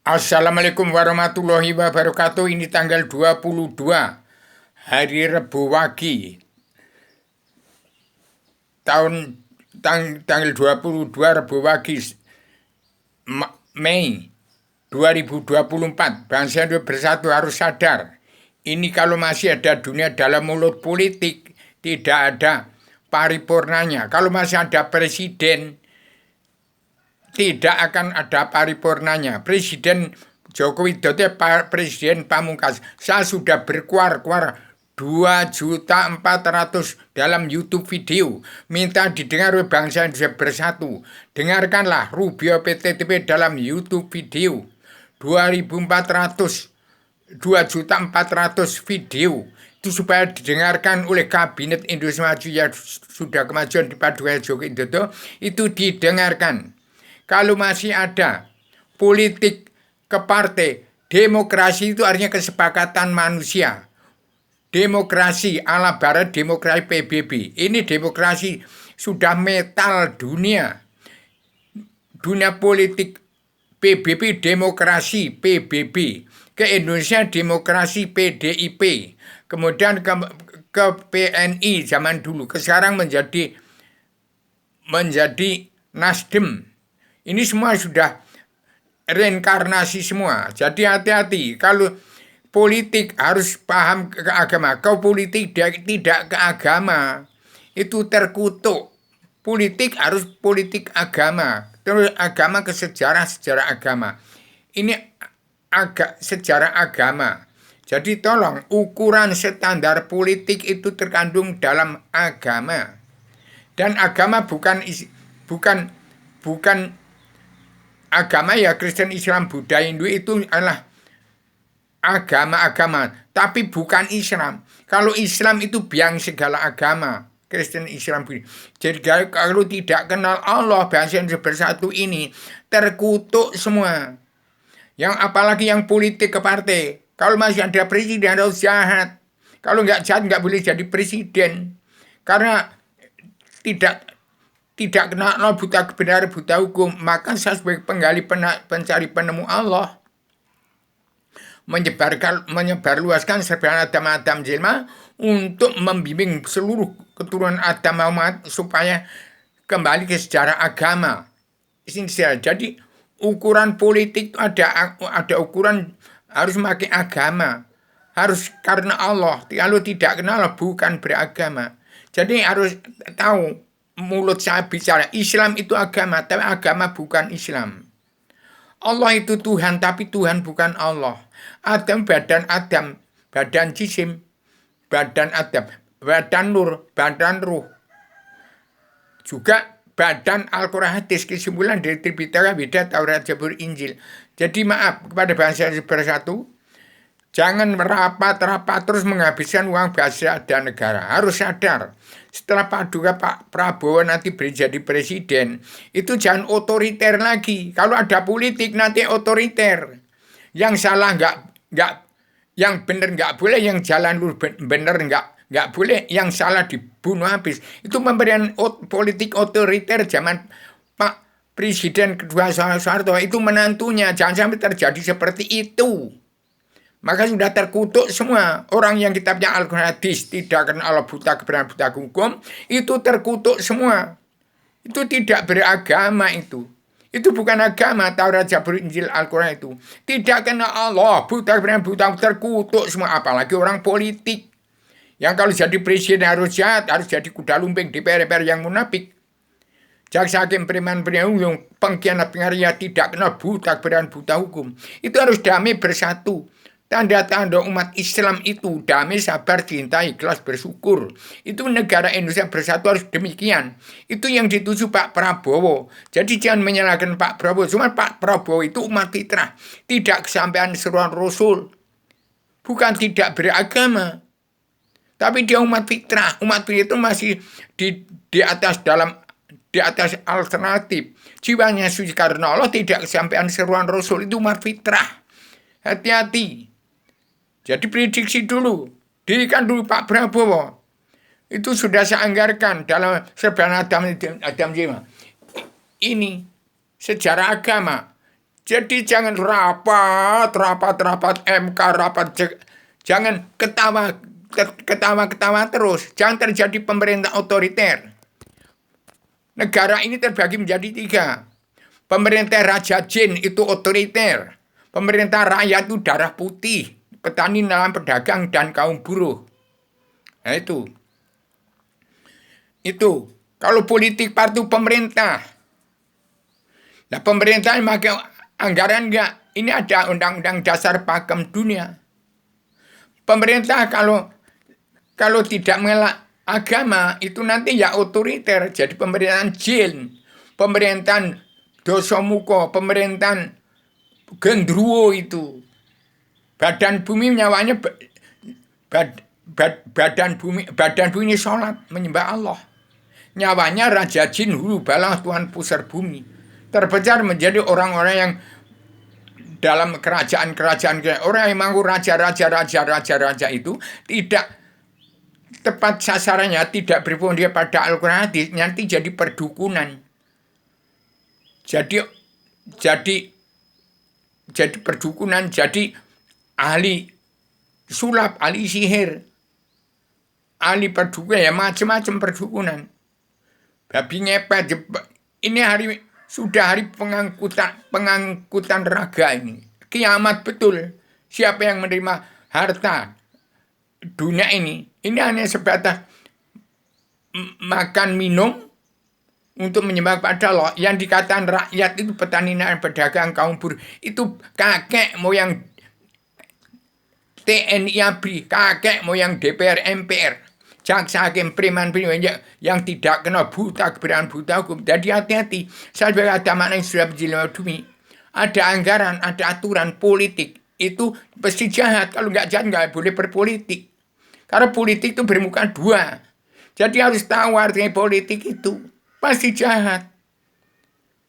Assalamualaikum warahmatullahi wabarakatuh. Ini tanggal 22 hari Rebu Wage tanggal 22 Rebu Wage Mei 2024. Bangsa Indonesia bersatu harus sadar. Ini kalau masih ada dunia dalam mulut politik, tidak ada paripurnanya. Kalau masih ada presiden, tidak akan ada paripurnanya. Presiden Joko Widodo, Presiden Pamungkas, saya sudah berkuar-kuar 2.400.000 dalam YouTube video. Minta didengar oleh bangsa Indonesia bersatu. Dengarkanlah Rubio PTTP dalam YouTube video. 2.400.000 video. Itu supaya didengarkan oleh Kabinet Indonesia Maju yang sudah kemajuan di Paduka Joko Widodo. Itu didengarkan. Kalau masih ada politik ke partai, demokrasi itu artinya kesepakatan manusia. Demokrasi ala barat, demokrasi PBB. Ini demokrasi sudah metal dunia. Dunia politik PBB, demokrasi PBB. Ke Indonesia demokrasi PDIP. Kemudian ke PNI zaman dulu. Sekarang menjadi Nasdem. Ini semua sudah reinkarnasi semua. Jadi hati-hati. Kalau politik harus paham ke agama. Kalau politik tidak ke agama, itu terkutuk. Politik harus politik agama. Terus agama ke sejarah agama. Ini agak sejarah agama. Jadi tolong, ukuran standar politik itu terkandung dalam agama. Dan agama bukan agama ya Kristen, Islam, Buddha, Hindu itu adalah agama-agama, tapi bukan Islam. Kalau Islam itu biang segala agama, Kristen, Islam, Buddha. Jadi kalau tidak kenal Allah, bangsa Indonesia bersatu ini terkutuk semua. Yang apalagi yang politik ke partai. Kalau masih ada presiden harus jahat. Kalau nggak jahat nggak boleh jadi presiden. Karena tidak kenal Allah, buta kebenaran, buta hukum. Maka saya sebagai penggali pencari penemu Allah menyebarluaskan serbahan Adam jelma untuk membimbing seluruh keturunan Adam Muhammad supaya kembali ke sejarah agama. Jadi ukuran politik ada ukuran harus memakai agama, harus karena Allah. Kalau tidak kenal Allah bukan beragama. Jadi harus tahu. Mulut saya bicara, Islam itu agama, tapi agama bukan Islam. Allah itu Tuhan, tapi Tuhan bukan Allah. Adam, badan jisim, badan Adam, badan nur, badan ruh. Juga badan Al-Quran hadis, kesimpulan dari Tripitaka, Weda, Taurat, Zabur, Injil. Jadi maaf kepada bangsa bersatu, jangan merapat-rapat terus menghabiskan uang bangsa dan negara. Harus sadar. Setelah Pak Prabowo nanti jadi presiden, itu jangan otoriter lagi. Kalau ada politik nanti otoriter. Yang salah yang benar nggak boleh, yang jalan lurus benar nggak boleh, yang salah dibunuh habis. Itu pemberian politik otoriter zaman Pak Presiden kedua Soeharto, itu menantunya. Jangan sampai terjadi seperti itu. Maka sudah terkutuk semua. Orang yang kitabnya Al-Quran hadis tidak kenal Allah, buta kebenaran, buta hukum, itu terkutuk semua. Itu tidak beragama itu. Itu bukan agama. Taurat, Zabur, Injil, Al-Quran itu tidak kenal Allah, buta kebenaran, buta hukum, terkutuk semua. Apalagi orang politik yang kalau jadi presiden harus jahat, harus jadi kuda lumping, DPR yang munafik. Jaksa hakim, preman, yang pengkhianat, pengaria, tidak kenal buta kebenaran, buta hukum. Itu harus damai bersatu. Tanda-tanda umat Islam itu damai, sabar, cinta, ikhlas, bersyukur. Itu negara Indonesia bersatu harus demikian. Itu yang dituju Pak Prabowo. Jadi jangan menyalahkan Pak Prabowo. Cuma Pak Prabowo itu umat fitrah. Tidak kesampaian seruan Rasul. Bukan tidak beragama. Tapi dia umat fitrah. Umat fitrah itu masih di atas alternatif. Jiwanya suci karena Allah, tidak kesampaian seruan Rasul. Itu umat fitrah. Hati-hati. Jadi prediksi dulu, dirikan dulu Pak Prabowo. Itu sudah saya anggarkan dalam serbahan Adam Jema. Ini sejarah agama. Jadi jangan rapat MK, jangan ketawa terus. Jangan terjadi pemerintah otoriter. Negara ini terbagi menjadi 3. Pemerintah Raja Jin itu otoriter. Pemerintah rakyat itu darah putih. Petani, nelayan, pedagang, dan kaum buruh. Nah itu. Kalau politik partai pemerintah. Nah pemerintah pakai anggaran enggak. Ini ada undang-undang dasar pakem dunia. Pemerintah kalau tidak mengelak agama itu nanti ya otoriter. Jadi pemerintahan jin, pemerintahan dosomuko, pemerintahan gendruwo itu. Badan bumi nyawanya badan bumi ini sholat menyembah Allah. Nyawanya Raja Jin hulu balang Tuhan pusar bumi. Terpecah menjadi orang-orang yang dalam kerajaan-kerajaan, orang yang mengaku raja itu tidak tepat sasarannya, tidak berpondok pada Al-Quran hadis, nanti jadi perdukunan. Jadi perdukunan, jadi ahli sulap, ahli sihir, ahli perdukunan, ya macam-macam perdukunan. Babi ngepet, ini sudah hari pengangkutan raga ini. Kiamat betul. Siapa yang menerima harta dunia ini hanya sebatas makan minum untuk menyembah pada Allah. Yang dikatakan rakyat itu petani dan pedagang, kaum buruh. Itu kakek moyang TNI ABRI, kakek moyang DPR MPR. Jaksa hakim preman yang tidak kena buta kebenaran buta hukum. Jadi hati-hati. Saya sebagai agama yang sudah menjelma bumi. Ada anggaran, ada aturan politik. Itu pasti jahat. Kalau nggak jahat nggak boleh berpolitik. Karena politik itu bermuka 2. Jadi harus tahu artinya politik itu. Pasti jahat.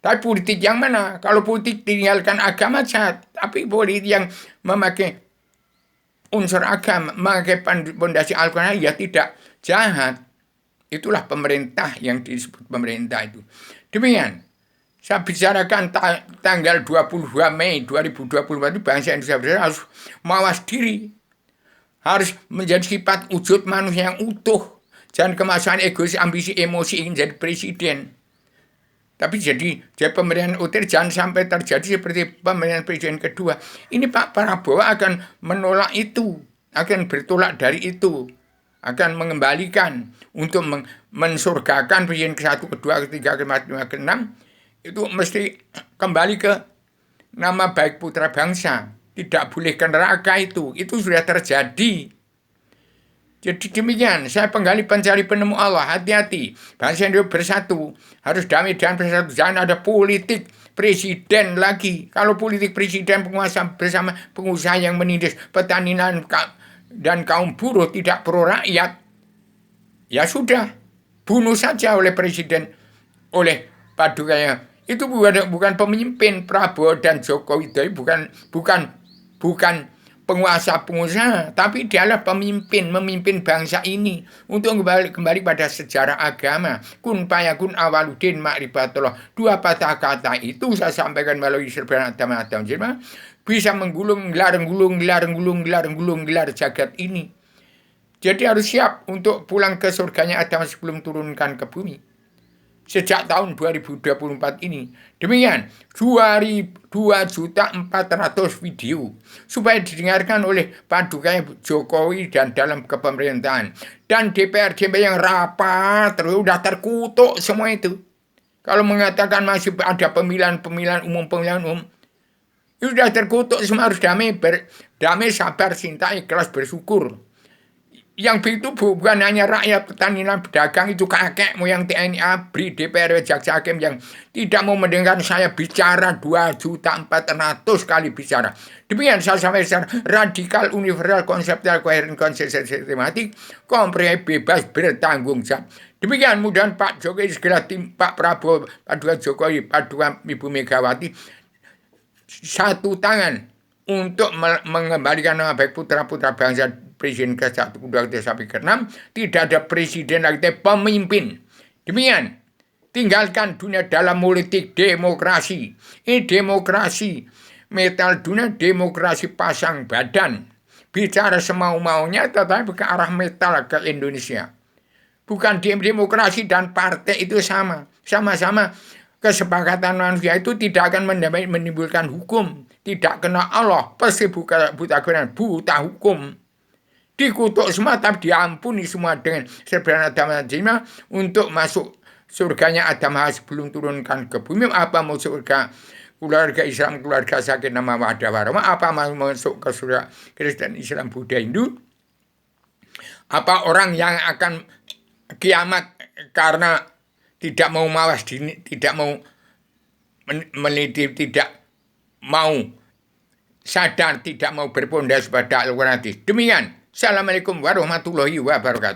Tapi politik yang mana? Kalau politik tinggalkan agama jahat. Tapi politik yang memakai unsur agama, memakai pondasi Al-Quran ya tidak jahat. Itulah pemerintah yang disebut pemerintah itu. Demikian. Saya bicarakan tanggal 22 Mei 2024 itu bangsa Indonesia harus mawas diri. Harus menjadi sifat wujud manusia yang utuh. Jangan kemasan egois, ambisi, emosi ingin jadi presiden. Tapi jadi pemerintahan otoriter jangan sampai terjadi seperti pemerintahan presiden kedua. Ini Pak Prabowo akan menolak itu, akan bertolak dari itu, akan mengembalikan untuk mensurgakan presiden ke-1, ke-2, ke-3, ke-4, ke-5, ke-6, itu mesti kembali ke nama baik putra bangsa. Tidak boleh ke neraka itu sudah terjadi. Jadi demikian, saya penggali pencari penemu Allah, hati-hati. Bangsa Indonesia bersatu, harus damai dan bersatu. Jangan ada politik presiden lagi. Kalau politik presiden penguasa bersama pengusaha yang menindas petani dan kaum buruh tidak pro rakyat, ya sudah, bunuh saja oleh presiden, oleh padukanya. Itu bukan pemimpin. Prabowo dan Jokowi itu bukan penguasa-pengusaha, tapi dialah memimpin bangsa ini untuk kembali pada sejarah agama. Kun fayakun awaludin ma'rifatullah. 2 patah kata itu saya sampaikan melalui serbanan Adam bisa menggulung gelar jagat ini. Jadi harus siap untuk pulang ke surganya Adam sebelum turunkan ke bumi. Sejak tahun 2024 ini. Demikian, 2.400.000 video supaya didengarkan oleh padukai Jokowi dan dalam kepemerintahan. Dan DPR yang rapat, terus sudah terkutuk semua itu. Kalau mengatakan masih ada pemilihan umum, itu sudah terkutuk semua, harus damai, sabar, cinta, ikhlas, bersyukur. Yang begitu bukan hanya rakyat, petani dan pedagang, itu kakek moyang TNI ABRI, DPR, jaksa hakim yang tidak mau mendengar saya bicara 2.400.000 kali bicara. Demikian saya sampai secara radikal, universal, konseptual, koheren, konsisten, sistematik, komprehensif, bebas, bertanggung jawab. Demikian mudah Pak Jokowi segera tim Pak Prabowo, paduan Jokowi, paduan Ibu Megawati, satu tangan untuk mengembalikan nama baik putra-putra bangsa. Presiden ke-1, ke-2, ke-3, sampai ke-6, tidak ada presiden lagi, pemimpin. Demikian, tinggalkan dunia dalam politik demokrasi. Ini demokrasi. Metal dunia demokrasi pasang badan. Bicara semau-maunya tetapi ke arah metal ke Indonesia. Bukan demokrasi dan partai itu sama. Sama-sama kesepakatan manusia itu tidak akan menimbulkan hukum. Tidak kena Allah. Pasti buta hukum. Dikutuk semua tapi diampuni semua dengan sebenarnya Adam untuk masuk surganya Adam sebelum turunkan ke bumi. Apa mau surga keluarga Islam, keluarga sakit nama wadah warahmah, apa mau masuk ke surga Kristen, Islam, Buddha, Hindu? Apa orang yang akan kiamat karena tidak mau mawas diri, tidak mau meneliti, tidak mau sadar, tidak mau berpondasi pada Al-Quran. Demikian. Assalamualaikum warahmatullahi wabarakatuh.